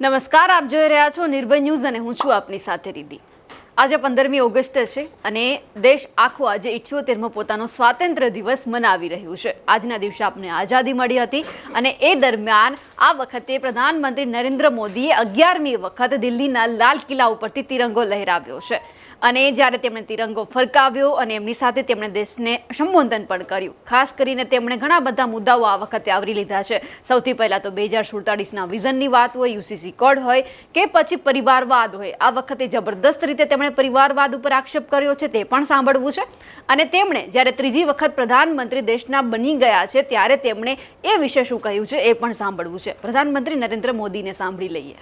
નમસ્કાર, આપ જોઈ રહ્યા છો નિર્ભય ન્યૂઝ અને હું છું આપની સાથે રીધિ। આજે 15મી ઓગસ્ટ છે અને દેશ આખો આજે 78મો પોતાનો સ્વાતંત્ર્ય દિવસ મનાવી રહ્યું છે। આજના દિવસે આપને આઝાદી મળી હતી અને એ દરમિયાન આ વખતે પ્રધાનમંત્રી નરેન્દ્ર મોદીએ 11મી વખત દિલ્હીના લાલ કિલ્લા ઉપરથી તિરંગો લહેરાવ્યો છે અને જ્યારે તેમણે તિરંગો ફરકાવ્યો અને એમની સાથે તેમણે દેશને સંબોધન પણ કર્યું। ખાસ કરીને તેમણે ઘણા બધા મુદ્દાઓ આ વખતે આવરી લીધા છે। સૌથી પહેલા તો 2047ના વિઝનની વાત હોય, યુસીસી કોડ હોય કે પછી પરિવારવાદ હોય। આ વખતે જબરદસ્ત રીતે તેમણે પરિવારવાદ ઉપર આક્ષેપ કર્યો છે, તે પણ સાંભળવું છે। અને તેમણે જ્યારે ત્રીજી વખત પ્રધાનમંત્રી દેશના બની ગયા છે ત્યારે તેમણે એ વિશે શું કહ્યું છે એ પણ સાંભળવું છે। પ્રધાનમંત્રી નરેન્દ્ર મોદીને સાંભળી લઈએ।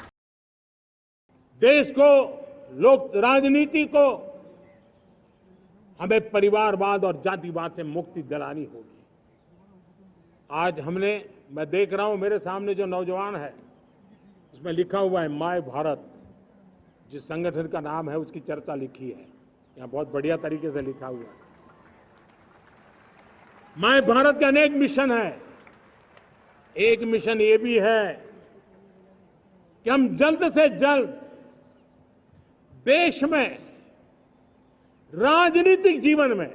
देश को लोक राजनीति को हमें परिवारवाद और जातिवाद से मुक्ति दिलानी होगी। आज मैं देख रहा हूं मेरे सामने जो नौजवान है उसमें लिखा हुआ है माय भारत, जिस संगठन का नाम है उसकी चर्चा लिखी है, यहां बहुत बढ़िया तरीके से लिखा हुआ है। माय भारत के अनेक मिशन है। एक मिशन ये भी है कि हम जल्द से जल्द देश में राजनीतिक जीवन में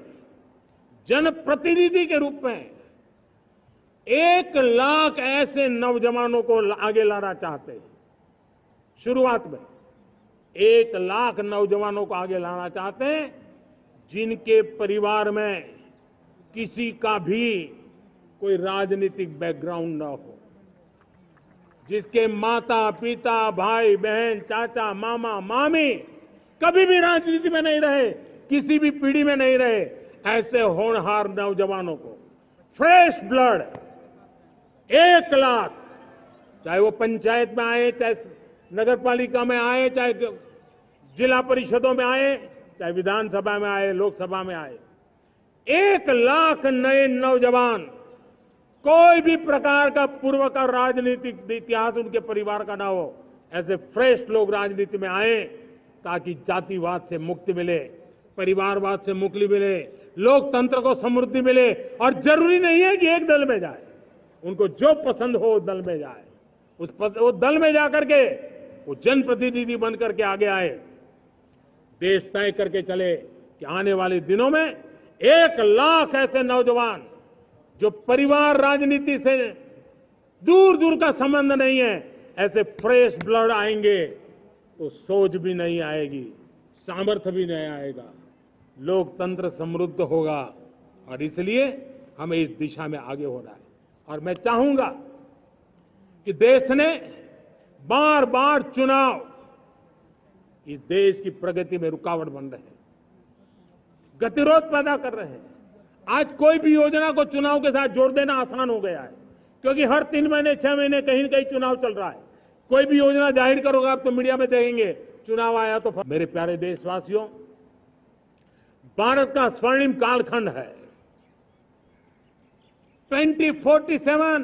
जनप्रतिनिधि के रूप में 1 लाख ऐसे नौजवानों को आगे लाना चाहते हैं। शुरुआत में 1 लाख नौजवानों को आगे लाना चाहते हैं जिनके परिवार में किसी का भी कोई राजनीतिक बैकग्राउंड न हो, जिसके माता पिता भाई बहन चाचा मामा मामी कभी भी राजनीति में नहीं रहे, किसी भी पीढ़ी में नहीं रहे, ऐसे होनहार नौजवानों को फ्रेश ब्लड 1 लाख, चाहे वो पंचायत में आए, चाहे नगर पालिका में आए, चाहे जिला परिषदों में आए, चाहे विधानसभा में आए, लोकसभा में आए, 1 लाख नए नौजवान, कोई भी प्रकार का पूर्व का राजनीतिक इतिहास उनके परिवार का ना हो, ऐसे फ्रेश लोग राजनीति में आए ताकि जातिवाद से मुक्ति मिले, परिवारवाद से मुक्ति मिले, लोकतंत्र को समृद्धि मिले। और जरूरी नहीं है कि एक दल में जाए, उनको जो पसंद हो उस दल में जाए, उस दल में जाकर के वो जनप्रतिनिधि बन करके आगे आए। देश तय करके चले कि आने वाले दिनों में 1 लाख ऐसे नौजवान जो परिवार राजनीति से दूर दूर का संबंध नहीं है, ऐसे फ्रेश ब्लड आएंगे तो सोच भी नहीं आएगी, सामर्थ्य भी नहीं आएगा, लोकतंत्र समृद्ध होगा। और इसलिए हमें इस दिशा में आगे होना है। और मैं चाहूंगा कि देश ने बार बार चुनाव इस देश की प्रगति में रुकावट बन रहे हैं, गतिरोध पैदा कर रहे हैं। आज कोई भी योजना को चुनाव के साथ जोड़ देना आसान हो गया है, क्योंकि हर 3 महीने 6 महीने कहीं न कहीं चुनाव चल रहा है। कोई भी योजना जाहिर करोगे आप तो मीडिया में देखेंगे चुनाव आया तो। मेरे प्यारे देशवासियों, भारत का स्वर्णिम कालखंड है। 2047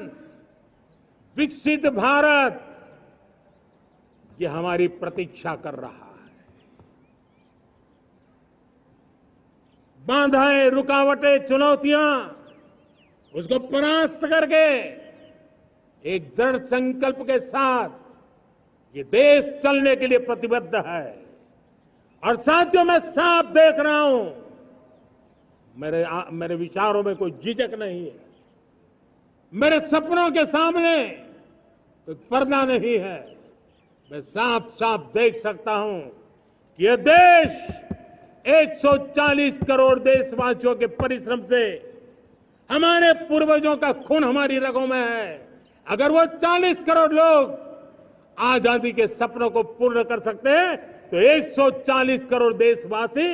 विकसित भारत, ये हमारी प्रतीक्षा कर रहा है। बाधाएं, रुकावटें, चुनौतियां, उसको परास्त करके एक दृढ़ संकल्प के साथ ये देश चलने के लिए प्रतिबद्ध है। और साथियों, मैं साफ देख रहा हूं, मेरे विचारों में कोई झिझक नहीं है, मेरे सपनों के सामने कोई पर्दा नहीं है। मैं साफ साफ देख सकता हूं कि यह देश 140 करोड़ देशवासियों के परिश्रम से, हमारे पूर्वजों का खून हमारी रगों में है। अगर वो 40 करोड़ लोग आजादी के सपनों को पूर्ण कर सकते हैं तो 140 करोड़ देशवासी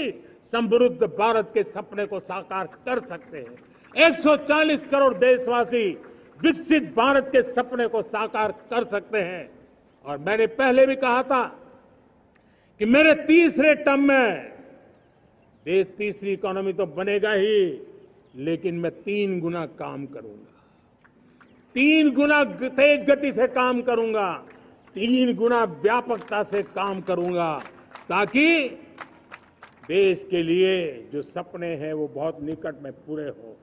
समृद्ध भारत के सपने को साकार कर सकते हैं। 140 करोड़ देशवासी विकसित भारत के सपने को साकार कर सकते हैं। और मैंने पहले भी कहा था कि मेरे तीसरे टर्म में देश तीसरी इकोनॉमी तो बनेगा ही, लेकिन मैं 3 गुना काम करूंगा, 3 गुना तेज गति से काम करूंगा, 3 गुना व्यापकता से काम करूंगा, ताकि देश के लिए जो सपने हैं वो बहुत निकट में पूरे हो।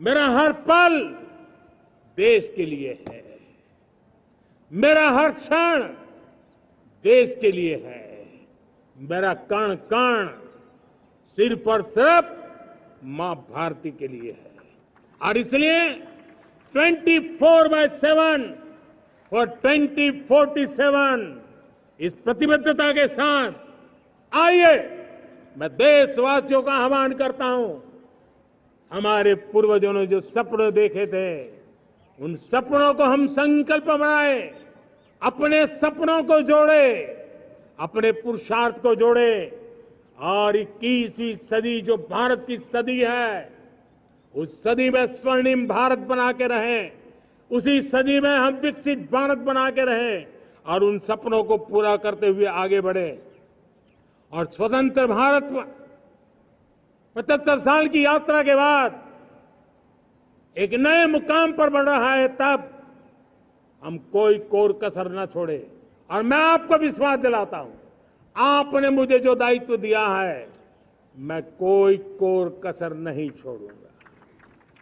मेरा हर पल देश के लिए है, मेरा हर क्षण देश के लिए है, मेरा कण कण सिर्फ और सिर्फ मां भारती के लिए है। और इसलिए 24/7 फॉर 2047 इस प्रतिबद्धता के साथ आइए मैं देशवासियों का आह्वान करता हूं, हमारे पूर्वजों ने जो सपने देखे थे उन सपनों को हम संकल्प बनाए, अपने सपनों को जोड़े, अपने पुरुषार्थ को जोड़े और 21वीं सदी जो भारत की सदी है उस सदी में स्वर्णिम भारत बना के रहें, उसी सदी में हम विकसित भारत बना के रहें और उन सपनों को पूरा करते हुए आगे बढ़े। और स्वतंत्र भारत 75 साल की यात्रा के बाद एक नए मुकाम पर बढ़ रहा है, तब हम कोई कोर कसर न छोड़े। और मैं आपको विश्वास दिलाता हूं, आपने मुझे जो दायित्व दिया है मैं कोई कोर कसर नहीं छोड़ूंगा।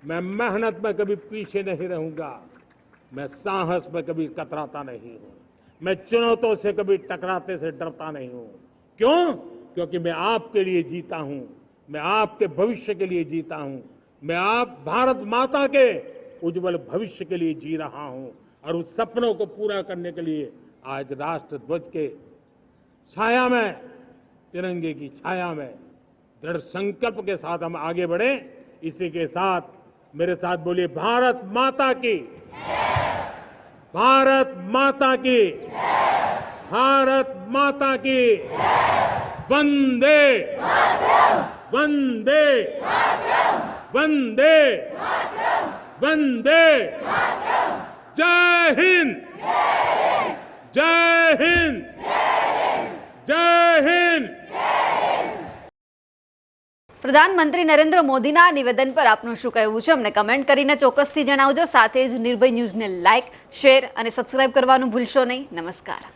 मैं मेहनत में कभी पीछे नहीं रहूंगा, मैं साहस में कभी कतराता नहीं हूं, मैं चुनौतियों से कभी टकराते से डरता नहीं हूं। क्यों? क्योंकि मैं आपके लिए जीता हूं, मैं आपके भविष्य के लिए जीता हूं, मैं आप भारत माता के उज्जवल भविष्य के लिए जी रहा हूं। और उस सपनों को पूरा करने के लिए आज राष्ट्र ध्वज के छाया में, तिरंगे की छाया में दृढ़ संकल्प के साथ हम आगे बढ़े। इसी के साथ मेरे साथ बोलिए, भारत माता की, भारत माता की, भारत माता की, वंदे वंदे वंदे वंदे, जय हिंद, जय हिंद, जय हिंद। પ્રધાનમંત્રી નરેન્દ્ર મોદીના આ નિવેદન પર આપનું શું કહેવું છે અમને કમેન્ટ કરીને ચોક્કસથી જણાવજો। સાથે જ નિર્ભય ન્યૂઝને લાઇક, શેર અને સબસ્ક્રાઇબ કરવાનું ભૂલશો નહીં। નમસ્કાર।